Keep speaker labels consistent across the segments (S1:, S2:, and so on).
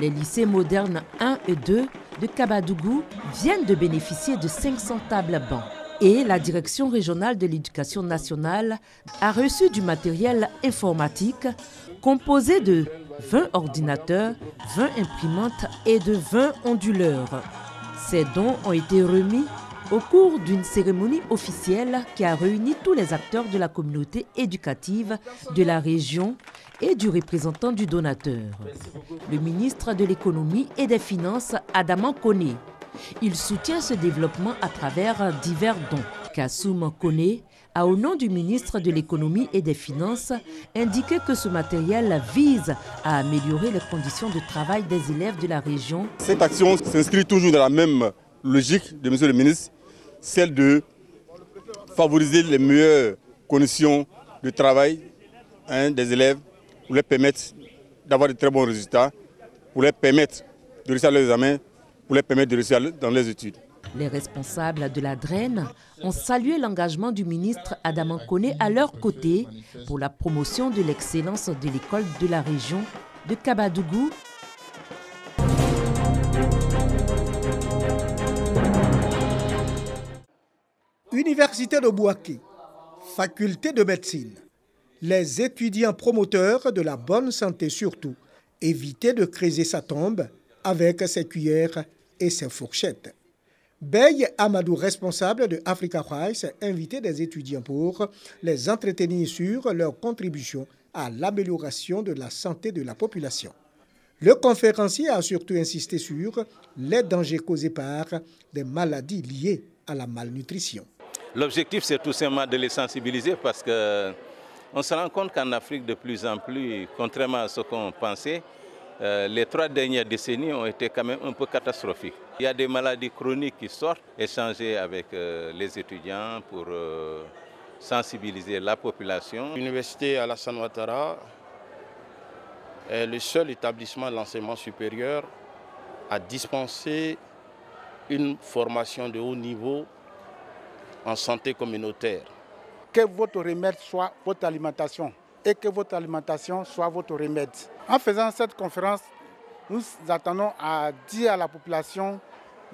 S1: Les lycées modernes 1 et 2 de Kabadougou viennent de bénéficier de 500 tables bancs. Et la direction régionale de l'éducation nationale a reçu du matériel informatique composé de 20 ordinateurs, 20 imprimantes et de 20 onduleurs. Ces dons ont été remis au cours d'une cérémonie officielle qui a réuni tous les acteurs de la communauté éducative de la région et du représentant du donateur, le ministre de l'économie et des finances, Adama Koné. Il soutient ce développement à travers divers dons. Kassoum Koné a, au nom du ministre de l'économie et des finances, indiqué que ce matériel vise à améliorer les conditions de travail des élèves de la région.
S2: Cette action s'inscrit toujours dans la même logique de monsieur le ministre, celle de favoriser les meilleures conditions de travail des élèves pour les permettre d'avoir de très bons résultats, pour les permettre de réussir leurs examens, pour les permettre de réussir dans les études.
S1: Les responsables de la DREN ont salué l'engagement du ministre Adama Koné à leur côté pour la promotion de l'excellence de l'école de la région de Kabadougou.
S3: Université de Bouaké, faculté de médecine. Les étudiants promoteurs de la bonne santé surtout, évitez de creuser sa tombe avec ses cuillères et ses fourchettes. Bey Amadou, responsable de Africa Rice, a invité des étudiants pour les entretenir sur leur contribution à l'amélioration de la santé de la population. Le conférencier a surtout insisté sur les dangers causés par des maladies liées à la malnutrition.
S4: L'objectif, c'est tout simplement de les sensibiliser parce qu'on se rend compte qu'en Afrique, de plus en plus, contrairement à ce qu'on pensait, les 3 dernières décennies ont été quand même un peu catastrophiques. Il y a des maladies chroniques qui sortent, échanger avec les étudiants pour sensibiliser la population.
S5: L'université Alassane Ouattara est le seul établissement de l'enseignement supérieur à dispenser une formation de haut niveau en santé communautaire.
S6: Que votre remède soit votre alimentation et que votre alimentation soit votre remède. En faisant cette conférence, nous attendons à dire à la population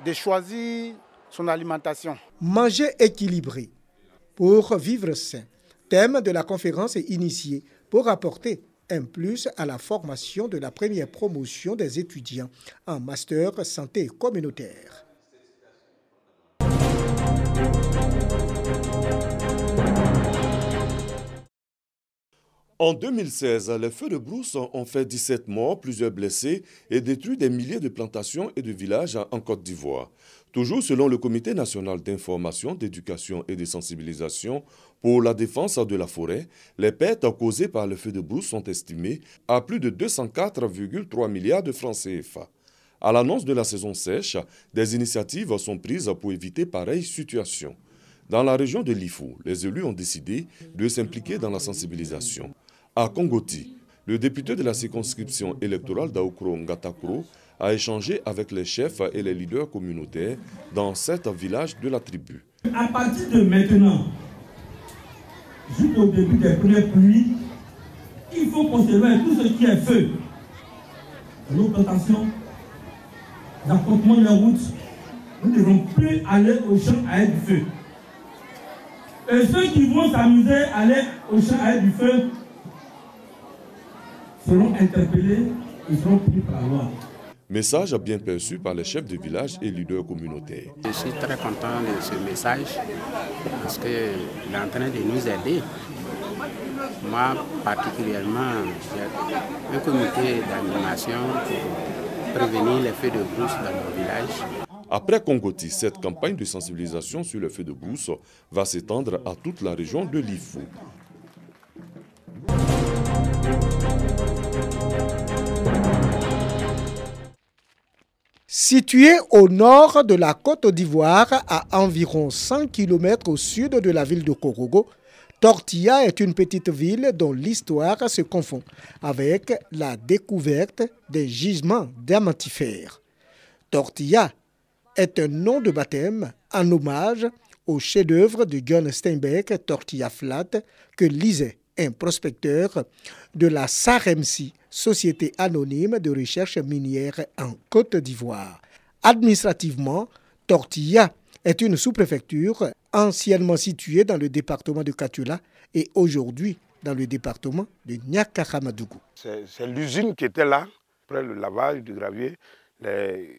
S6: de choisir son alimentation.
S3: Manger équilibré pour vivre sain. Thème de la conférence est initié pour apporter un plus à la formation de la première promotion des étudiants en master santé communautaire.
S7: En 2016, les feux de brousse ont fait 17 morts, plusieurs blessés et détruit des milliers de plantations et de villages en Côte d'Ivoire. Toujours selon le Comité national d'information, d'éducation et de sensibilisation pour la défense de la forêt, les pertes causées par les feux de brousse sont estimées à plus de 204,3 milliards de francs CFA. À l'annonce de la saison sèche, des initiatives sont prises pour éviter pareille situation. Dans la région de Lifou, les élus ont décidé de s'impliquer dans la sensibilisation. À Kongoti, le député de la circonscription électorale d'Aoukro Ngatakro a échangé avec les chefs et les leaders communautaires dans 7 villages de la tribu.
S8: À partir de maintenant, jusqu'au début des premières pluies, il faut conserver tout ce qui est feu. Nos plantations, l'affrontement de la route, nous ne devons plus aller au champ avec du feu. Et ceux qui vont s'amuser à aller au champ avec du feu seront interpellés et seront punis par la loi.
S7: Message bien perçu par les chefs de village et leaders communautaires.
S9: Je suis très content de ce message parce qu'il est en train de nous aider. Moi, particulièrement, j'ai un comité d'animation pour prévenir les feux de brousse dans nos villages.
S7: Après Kongoti, cette campagne de sensibilisation sur le feu de brousse va s'étendre à toute la région de Lifou.
S3: Situé au nord de la Côte d'Ivoire, à environ 100 km au sud de la ville de Korogo, Tortilla est une petite ville dont l'histoire se confond avec la découverte des gisements diamantifères. Tortilla est un nom de baptême en hommage au chef-d'œuvre de John Steinbeck, Tortilla Flat, que lisait un prospecteur de la SAREMSI, Société anonyme de recherche minière en Côte d'Ivoire. Administrativement, Tortilla est une sous-préfecture anciennement située dans le département de Katoula et aujourd'hui dans le département de Niakara-Madougou.
S10: C'est l'usine qui était là, après le lavage du gravier. Les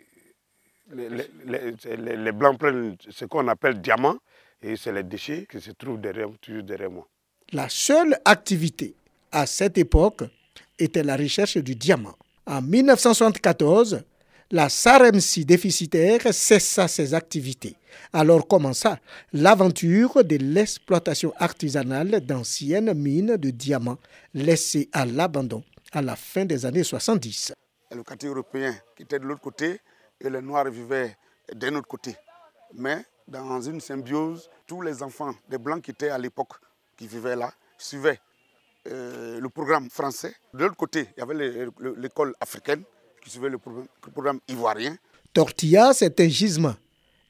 S10: blancs prennent ce qu'on appelle diamant et c'est les déchets qui se trouvent toujours derrière moi.
S3: La seule activité à cette époque était la recherche du diamant. En 1974, la SAREMSI déficitaire cessa ses activités. Alors commença l'aventure de l'exploitation artisanale d'anciennes mines de diamants laissées à l'abandon à la fin des années 70.
S10: Le quartier européen qui était de l'autre côté et les Noirs vivaient d'un autre côté. Mais dans une symbiose, tous les enfants des Blancs qui étaient à l'époque, qui vivaient là, suivaient le programme français. De l'autre côté, il y avait l'école africaine qui suivait le programme ivoirien.
S3: Tortilla, c'est un gisement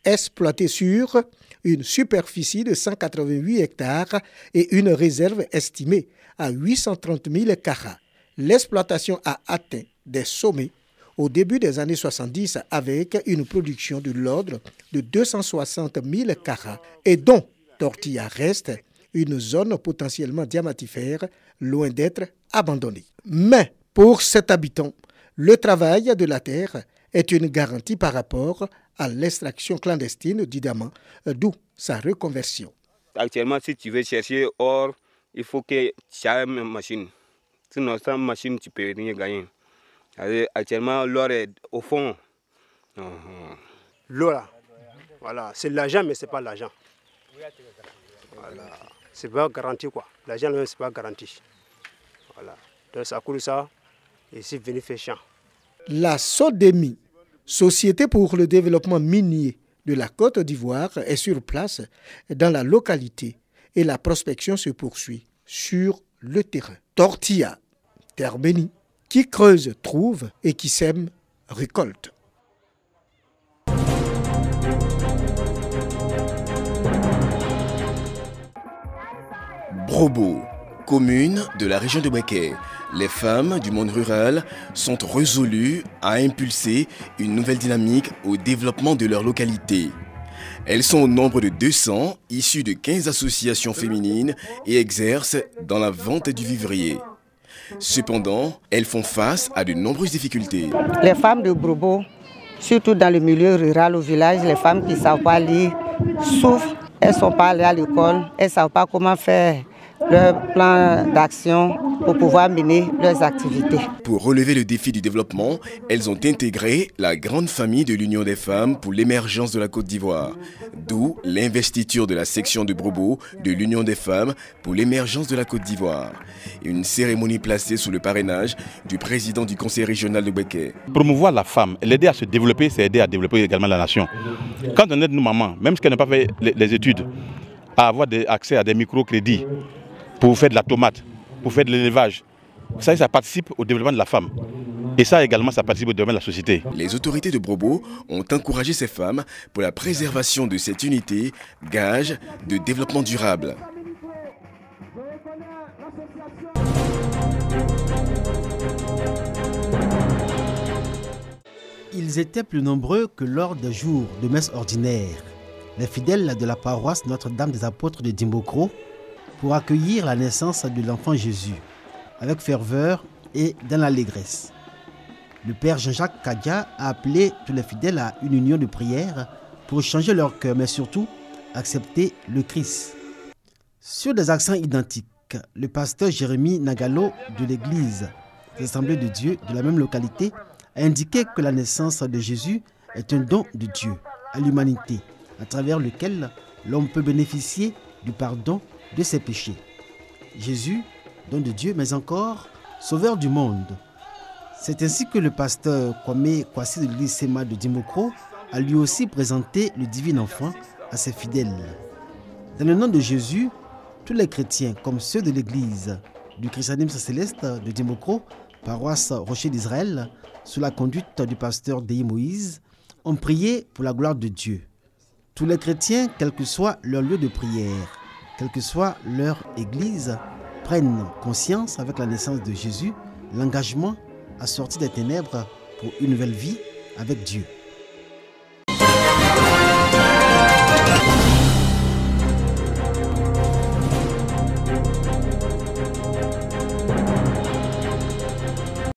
S3: exploité sur une superficie de 188 hectares et une réserve estimée à 830 000 carats. L'exploitation a atteint des sommets au début des années 70 avec une production de l'ordre de 260 000 carats et dont Tortilla reste une zone potentiellement diamantifère loin d'être abandonnée. Mais pour cet habitant, le travail de la terre est une garantie par rapport à l'extraction clandestine du diamant, d'où sa reconversion.
S11: Actuellement, si tu veux chercher or, il faut que tu aies une machine. Sinon, sans machine, tu ne peux rien gagner. Actuellement, l'or est au fond.
S12: L'or, là, voilà, c'est l'argent, mais ce n'est pas l'argent. Voilà. Ce n'est pas garanti, quoi. L'argent, ce n'est pas garanti. Voilà. Donc, ça coule ça, et c'est venu faire champ.
S3: La SODEMI, Société pour le développement minier de la Côte d'Ivoire, est sur place dans la localité et la prospection se poursuit sur le terrain. Tortilla, terre bénie, qui creuse trouve et qui sème récolte.
S13: Brobo, commune de la région de Bouaké. Les femmes du monde rural sont résolues à impulser une nouvelle dynamique au développement de leur localité. Elles sont au nombre de 200, issues de 15 associations féminines et exercent dans la vente du vivrier. Cependant, elles font face à de nombreuses difficultés.
S14: Les femmes de Brobo, surtout dans le milieu rural, au village, les femmes qui ne savent pas lire, souffrent. Elles ne sont pas allées à l'école, elles ne savent pas comment faire leur plan d'action pour pouvoir mener leurs activités.
S13: Pour relever le défi du développement, elles ont intégré la grande famille de l'Union des femmes pour l'émergence de la Côte d'Ivoire. D'où l'investiture de la section de Brobo de l'Union des femmes pour l'émergence de la Côte d'Ivoire. Une cérémonie placée sous le parrainage du président du conseil régional de Bouaké.
S15: Promouvoir la femme, l'aider à se développer, c'est aider à développer également la nation. Quand on aide nos mamans, même si elles n'ont pas fait les études, à avoir accès à des microcrédits, pour faire de la tomate, pour faire de l'élevage. Ça participe au développement de la femme. Et ça également, ça participe au développement de la société.
S13: Les autorités de Brobo ont encouragé ces femmes pour la préservation de cette unité, gage de développement durable.
S16: Ils étaient plus nombreux que lors des jours de messe ordinaire. Les fidèles de la paroisse Notre-Dame des Apôtres de Dimbokro pour accueillir la naissance de l'enfant Jésus, avec ferveur et dans l'allégresse. Le Père Jean-Jacques Kadia a appelé tous les fidèles à une union de prière pour changer leur cœur, mais surtout accepter le Christ. Sur des accents identiques, le pasteur Jérémie Nagalo de l'église des Assemblées de Dieu de la même localité a indiqué que la naissance de Jésus est un don de Dieu à l'humanité, à travers lequel l'homme peut bénéficier du pardon de ses péchés. Jésus, don de Dieu, mais encore sauveur du monde. C'est ainsi que le pasteur Kwame Kwasi de l'église Sema de Dimokro a lui aussi présenté le divin enfant à ses fidèles. Dans le nom de Jésus, tous les chrétiens, comme ceux de l'église du christianisme céleste de Dimokro, paroisse Rocher d'Israël, sous la conduite du pasteur Deï Moïse, ont prié pour la gloire de Dieu. Tous les chrétiens, quel que soit leur lieu de prière, quelle que soit leur église, prennent conscience avec la naissance de Jésus, l'engagement à sortir des ténèbres pour une nouvelle vie avec Dieu.